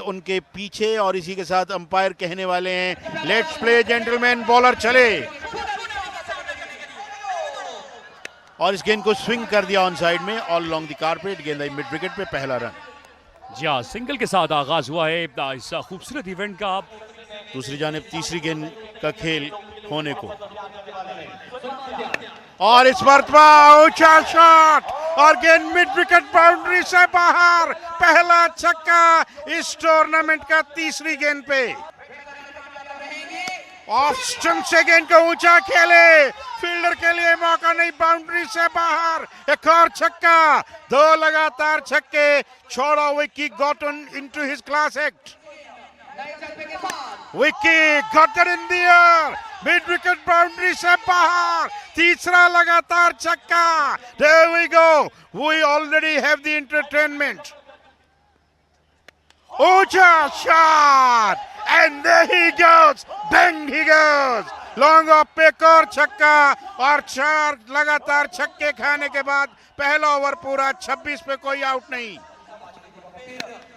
उनके पीछे और इसी के साथ अंपायर कहने वाले हैं लेट्स प्ले जेंटलमैन, बॉलर चले और इस गेंद को स्विंग कर दिया ऑन साइड में ऑल लॉन्ग द कारपेट। गेंद आई मिड विकेट पे, पहला रन। जी हाँ, सिंगल के साथ आगाज हुआ है इस खूबसूरत इवेंट का। दूसरी जानिब तीसरी गेंद का खेल होने को और इस मरतबा ऊंचा शॉट और गेंद मिड विकेट बाउंड्री से बाहर। पहला छक्का इस टूर्नामेंट का तीसरी गेंद पे। ऑफ स्टंप से गेंद को ऊंचा खेले, फील्डर के लिए मौका नहीं, बाउंड्री से बाहर। एक और छक्का, दो लगातार छक्के छोड़ा। Vicky gotten into his class act. Vicky gotten in the air, mid wicket boundary से बाहर। तीसरा लगातार छक्का। There we go. We already have the entertainment. ऊंचा shot and there he goes, bang he goes. Long off पे एक और छक्का और 4 लगातार छक्के खाने के बाद पहला ओवर पूरा। 26 पे कोई आउट नहीं।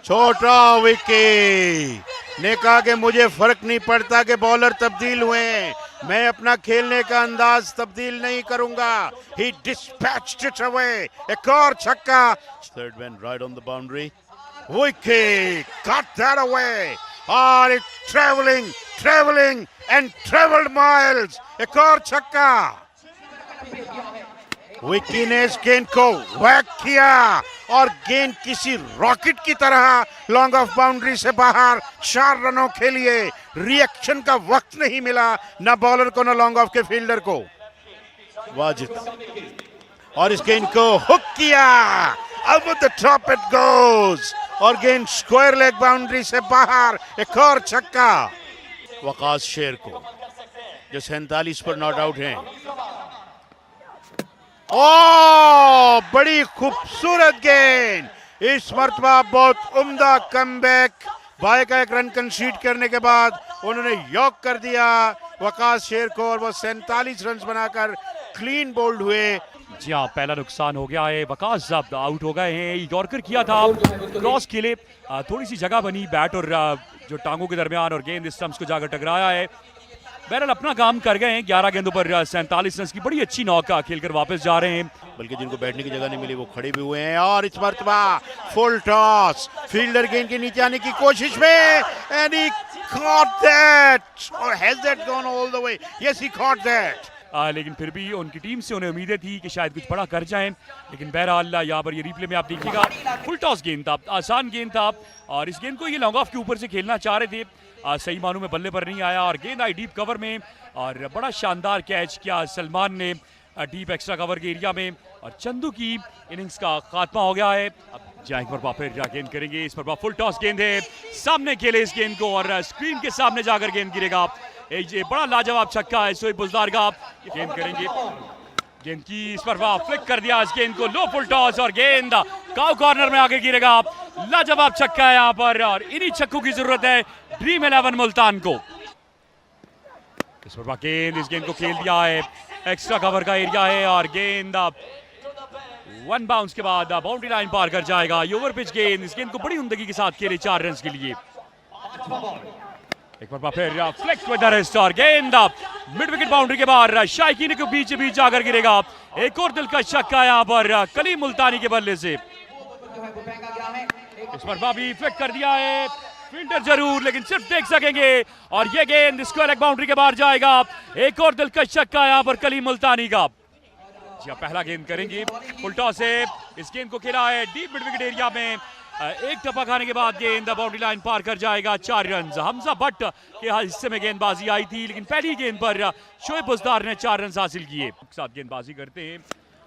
छोटा विकी ने कहा कि मुझे फर्क नहीं पड़ता कि बॉलर तब्दील हुए हैं, मैं अपना खेलने का अंदाज तब्दील नहीं करूंगा। He dispatched it away. एक और छक्का। Third man right on the boundary. Vicky got that away. और traveling and traveled miles. एक और छक्का। विकी ने इस गेंद को वैक किया और गेंद किसी रॉकेट की तरह लॉन्ग ऑफ बाउंड्री से बाहर। 4 रनों के लिए रिएक्शन का वक्त नहीं मिला, ना बॉलर को ना लॉन्ग ऑफ के फील्डर को। वाजिद और इस गेंद को हुक किया, over the top it goes और गेंद स्क्वायर लेग बाउंड्री से बाहर। एक और छक्का वकास शेर को जो 47 पर नॉट आउट हैं। ओ बड़ी खूबसूरत गेंद। इस मर्तबा बहुत उम्दा कमबैक। बाय का एक रन कंसीड करने के बाद उन्होंने यॉक कर दिया वकास शेर को और वो 47 रन बनाकर क्लीन बोल्ड हुए। जी हाँ, पहला नुकसान हो गया है। वकास साहब आउट हो गए हैं। यॉर्कर किया था, क्रॉस खेले, थोड़ी सी जगह बनी बैट और जो टांगों के दरमियान और गेंद स्टंप्स को जाकर टकराया है। बहरहाल अपना काम कर गए हैं। 11 गेंदों पर 47 रन की बड़ी अच्छी नौका खेलकर वापस जा रहे हैं। बल्कि जिनको बैठने की जगह नहीं मिली वो खड़े भी हुए हैं। और इस मर्तबा फुल टॉस, फील्डर गेंद के नीचे आने की कोशिश में and he caught that or has that gone all the way? Yes, he caught that. लेकिन फिर भी उनकी टीम से उन्हें उम्मीदें थी कि शायद कुछ बड़ा कर जाएं। लेकिन बहरहाल यहाँ पर ये रिप्ले में आप देखिएगा, फुल टॉस गेंद था, आसान गेंद था और इस गेंद को ये लॉन्ग ऑफ के ऊपर से खेलना चाह रहे थे। सही मानों में बल्ले पर नहीं आया और गेंद आई डीप कवर में और बड़ा शानदार कैच किया सलमान ने डीप एक्स्ट्रा कवर के एरिया में और चंदू की इनिंग्स का खात्मा हो गया है। अब जाएं पर वापस गेंद करेंगे। इस पर फुल टॉस गेंद है, सामने खेले इस गेंद को और स्क्रीन के सामने जाकर गेंद गिरेगा। ये बड़ा लाजवाब छक्का है शोएब बुज़दार का। गेंद करेंगे, गेंद की इस पर फ्लिक कर दिया इस गेंद को, लो फुल टॉस और गेंद काउ कॉर्नर में आगे गिरेगा। लाजवाब छक्का है यहाँ पर और इन्हीं छक्कों की जरूरत है ड्रीम 11 मुल्तान को। इस पर गेंद, इस गेंद को खेल दिया है, एक्स्ट्रा कवर का एरिया है और गेंद 1 बाउंस के बाद बाउंड्री लाइन पार कर जाएगा। ये ओवर पिच गेंद, इस गेंद को बड़ी उम्दगी के साथ खेले 4 रन के लिए। एक बार फिर फ्लिक विद द रिस्ट और गेंद मिड विकेट बाउंड्री के बाहर शाइकीन के बीच बीच जाकर गिरेगा। एक और दिलकश छक्का यहाँ पर कलीम मुल्तानी के बल्ले से। इस पर भी फ्लिक कर दिया है, फील्डर जरूर लेकिन सिर्फ देख सकेंगे और ये गेंद स्क्वायर लेग बाउंड्री के बाहर जाएगा। एक और दिलकश छक्का यहाँ पर कलीम मुल्तानी का। जी पहला गेंद करेंगे, फुल टॉस से इस गेंद को खेला है डीप मिड विकेट एरिया में। एक टप्पा खाने के बाद गेंद बाउंड्री लाइन पार कर जाएगा। 4 रन। हमजा भट्ट के हिस्से में गेंदबाजी आई थी लेकिन पहली गेंद पर शोएब बुज़दार ने 4 रन हासिल किए। साथ गेंदबाजी करते हैं,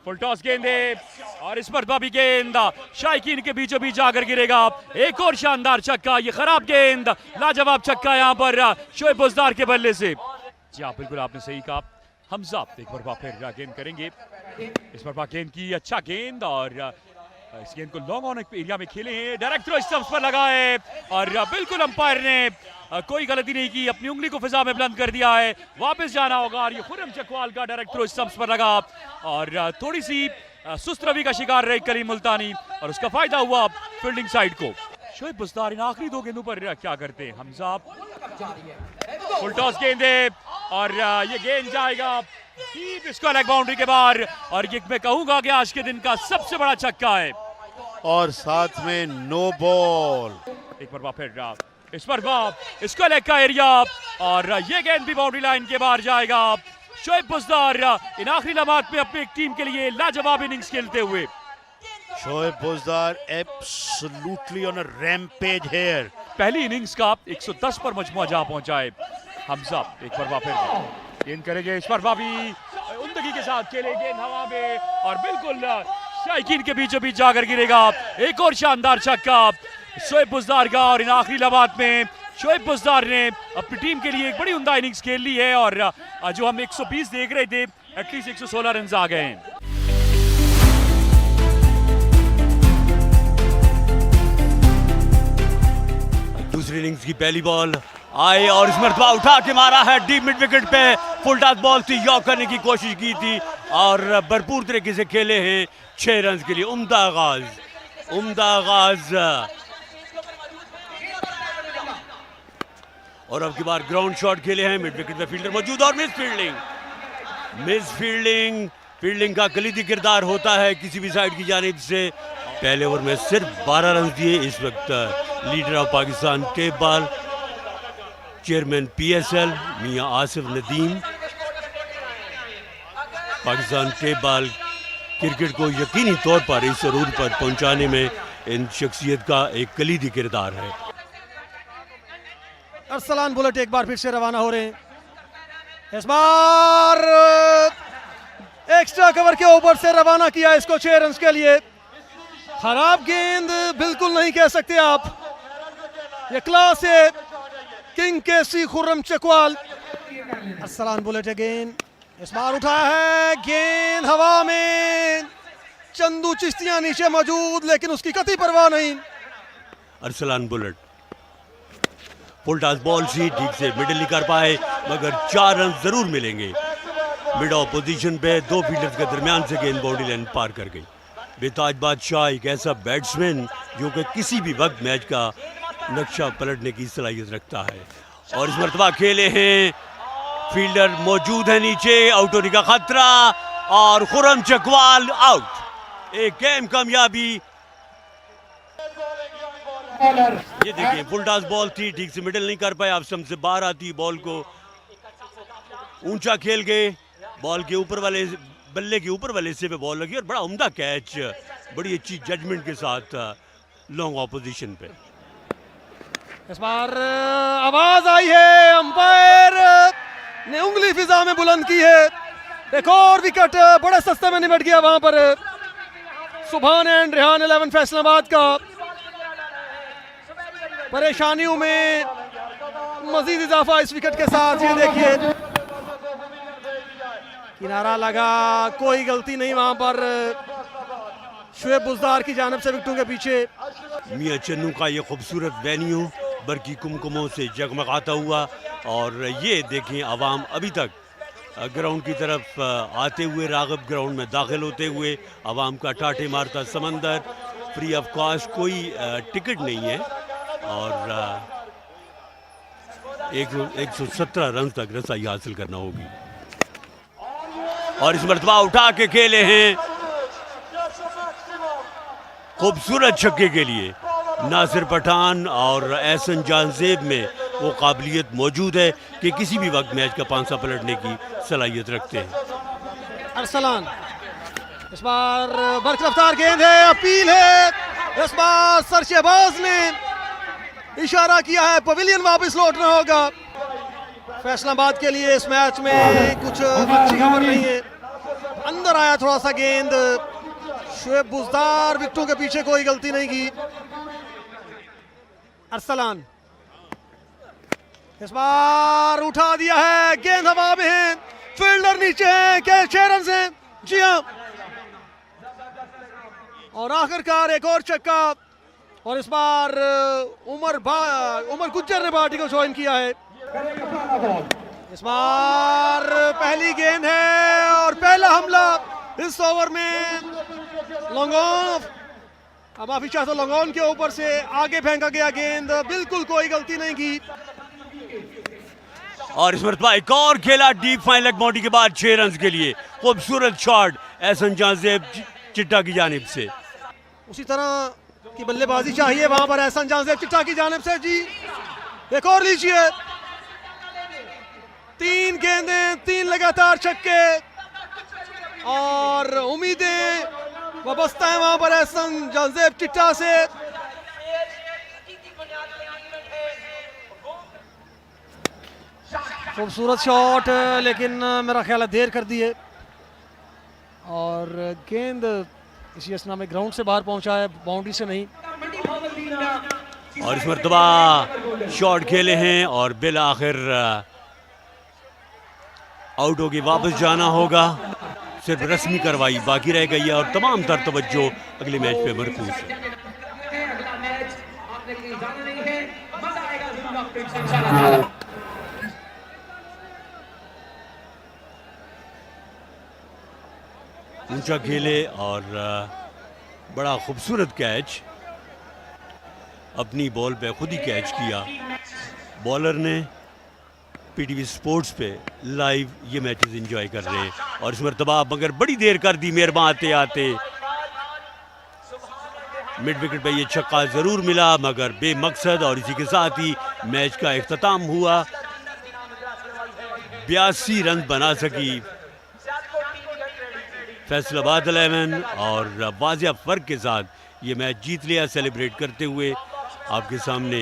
फुल टॉस गेंद है और इस पर भी गेंद शाइकीन के बीचों बीच जाकर गिरेगा। एक और शानदार छक्का, ये खराब गेंद, लाजवाब छक्का यहाँ पर शोएब बुज़दार के बल्ले से। जी हाँ, बिल्कुल आपने सही कहा। हमजा एक बार फिर गेंद करेंगे। इस पर गेंद की अच्छा गेंद और इस गेंद को लॉन्ग ऑन एरिया में खेले हैं, डायरेक्ट थ्रो स्टंप्स पर लगा है और बिल्कुल अंपायर ने कोई गलती नहीं की, अपनी उंगली को फिजा में बुलंद कर दिया है। वापस जाना होगा और ये खुर्रम चकवाल का डायरेक्ट थ्रो स्टंप्स पर लगा और थोड़ी सी सुस्त रवि का शिकार रही कलीम मुल्तानी और उसका फायदा हुआ फील्डिंग साइड को। शोएब बुज़दार इन आखिरी 2 गेंदों पर क्या करते हैं? हमजा फुल टॉस गेंद है और ये गेंद जाएगा डीप स्क्वायर लेग बाउंड्री के बाहर और ये मैं कहूंगा कि आज के दिन का सबसे बड़ा छक्का है और साथ में नो बॉल। एक बार फिर इस पर स्क्वायर लेग का एरिया और ये गेंद भी बाउंड्री लाइन के बाहर जाएगा। शोएब बुज़दार इन आखिरी लम्हात में अपनी एक टीम के लिए लाजवाब इनिंग्स खेलते हुए। Shoaib Buzdar absolutely on a rampage here. पहली इनिंग्स का 110 पर मजमुआ जा पहुंचा है। हमजा एक बार फिर गेंद करेंगे, इस पर भी उम्दगी के साथ खेले, गेंद हवा में और बिल्कुल शायकीन के बीचों बीच जाकर गिरेगा। एक और शानदार छक्का शोएब बुज़दार का और इन आखिरी लम्हात में शोएब बुज़दार ने अपनी टीम के लिए एक बड़ी उम्दा इनिंग्स खेल ली है और जो हम 120 देख रहे थे एटलीस्ट 116 रन आ गए हैं। दूसरी इनिंग्स की पहली बॉल आए और इस मरतबा उठा के मारा है डीप मिड विकेट पे। फुल टॉस बॉल थी, यॉक करने की कोशिश की थी और भरपूर तरीके से खेले हैं 6 रन के लिए। उम्दा आगाज और अब की बार ग्राउंड शॉट खेले हैं, मिड विकेट पे फील्डर मौजूद और मिस फील्डिंग का कलीदी किरदार होता है किसी भी साइड की जानिब से। पहले ओवर में सिर्फ 12 रन दिए। इस वक्त leader of Pakistan tape ball chairman PSL मियां Asif Nadeem Pakistan tape ball cricket को यकीनी तौर पर इस अरूज पर पहुंचाने में इन शख्सियत का एक कलीदी किरदार है। अरसलान बुलेट एक बार फिर से रवाना हो रहे हैं। इस बार एक्स्ट्रा कवर के ऊपर से रवाना किया इसको 6 रन के लिए। खराब गेंद बिल्कुल नहीं कह सकते आप, ये क्लास है किंग केसी खुर्रम चकवाल। अरसलान बुलेट अगेन, इस बार उठाया है, गेंद हवा में, चंदू चिश्तियां नीचे मौजूद लेकिन उसकी कतई परवाह नहीं। Arsalan bullet full toss ball सी ठीक से मिडिल नहीं कर पाए मगर 4 रन जरूर मिलेंगे। मिड ऑफ पोजीशन पे 2 फील्डर्स के दरमियान से गेंद बाउंड्री लाइन पार कर गई। बेताज बादशाह एक ऐसा बैट्समैन जो कि किसी भी वक्त मैच का नक्शा पलटने की सलाहियत रखता है और इस मरतबा खेले हैं, फील्डर मौजूद है नीचे, आउट होने का खतरा और खुर्रम चकवाल आउट। एक गेम कामयाबी। ये देखिए फुल टॉस बॉल थी, ठीक से मिडिल नहीं कर पाए, आप स्टंप से बाहर आती बॉल को ऊंचा खेल गए, बॉल के ऊपर वाले बल्ले के ऊपर वाले हिस्से पे बॉल लगी और बड़ा उम्दा कैच, बड़ी अच्छी जजमेंट के साथ लॉन्ग ऑपोजिशन पे। इस बार आवाज आई है, अंपायर ने उंगली फिजा में बुलंद की है। एक और विकेट बड़े सस्ते में निपट गया वहां पर सुभान एंड रेहान 11 फैसलाबाद का। परेशानियों में मजीद इजाफा इस विकेट के साथ। ये देखिए किनारा लगा, कोई गलती नहीं वहां पर शोएब बुज़दार की जानिब से विकेटों के पीछे। मियां चन्नू का ये खूबसूरत वेन्यू बरकी कुमकुमों से जगमगाता हुआ और ये देखें आवाम अभी तक ग्राउंड की तरफ आते हुए, राग़िब ग्राउंड में दाखिल होते हुए, आवाम का टाटे मारता समंदर, फ्री ऑफ कॉस्ट, कोई टिकट नहीं है और 117 रन तक रसाई हासिल करना होगी। और इस मरतबा उठा के खेले हैं खूबसूरत छक्के के लिए नासिर पठान और एहसन जानजेब में वो काबिलियत मौजूद है कि किसी भी वक्त मैच का पांसा पलटने की सलाहियत रखते हैं। अरसलान इस बार बरकरफ्तार गेंद है, अपील है, इस बार सर शहबाज ने इशारा किया है पवेलियन वापस लौटना होगा। फैसलाबाद के लिए इस मैच में कुछ अच्छी खबर नहीं है। अंदर आया थोड़ा सा गेंद, शोएब बुज़दार विकेटों के पीछे, कोई गलती नहीं की। अरसलान इस बार उठा दिया है, गेंद हवा में है, फील्डर नीचे है, क्या 6 रन से, जी हाँ। और आखिरकार एक और छक्का और इस बार उमर गुज्जर ने पार्टी को ज्वाइन किया है। इस बार पहली गेंद है और पहला हमला इस ओवर में लॉन्ग ऑफ अब माफी चाहता हूं, लॉन्ग ऑन के ऊपर से आगे फेंका गया गेंद, बिल्कुल कोई गलती नहीं की। और इस मरतबा एक और खेला डीप फाइन लेग बाउंड्री के बाद 6 रन के लिए। खूबसूरत शॉट एहसन जांजेब चिट्टा की जानिब से। उसी तरह की बल्लेबाजी चाहिए वहां पर एहसन जांजेब चिट्टा की जानिब से। जी एक और लीजिए, 3 गेंदें, 3 लगातार छक्के और उम्मीदें वाबस्ता है वहां पर एहसन जांजेब चिट्टा से। खूबसूरत शॉट, लेकिन मेरा ख्याल है देर कर दी है और गेंद इसी असना में ग्राउंड से बाहर पहुंचा है, बाउंड्री से नहीं। और इस मरतबा शॉट खेले हैं और बिल आखिर आउट होगी, वापस जाना होगा। सिर्फ रस्मी कार्रवाई बाकी रह गई है और तमाम तर तवज्जो अगले मैच पे मरकूज है। ऊंचा खेले और बड़ा खूबसूरत कैच, अपनी बॉल पे खुद ही कैच किया। बॉलर ने पीटीवी स्पोर्ट्स पे लाइव ये मैचेस एंजॉय कर रहे हैं। और इस मरतबा मगर बड़ी देर कर दी मेहरबान आते आते। मिड विकेट पे ये छक्का जरूर मिला मगर बेमकसद, और इसी के साथ ही मैच का इख्तिताम हुआ। 82 रन बना सकी फैसलाबाद 11 और वाजिया फर्क के साथ ये मैच जीत लिया। सेलिब्रेट करते हुए आपके सामने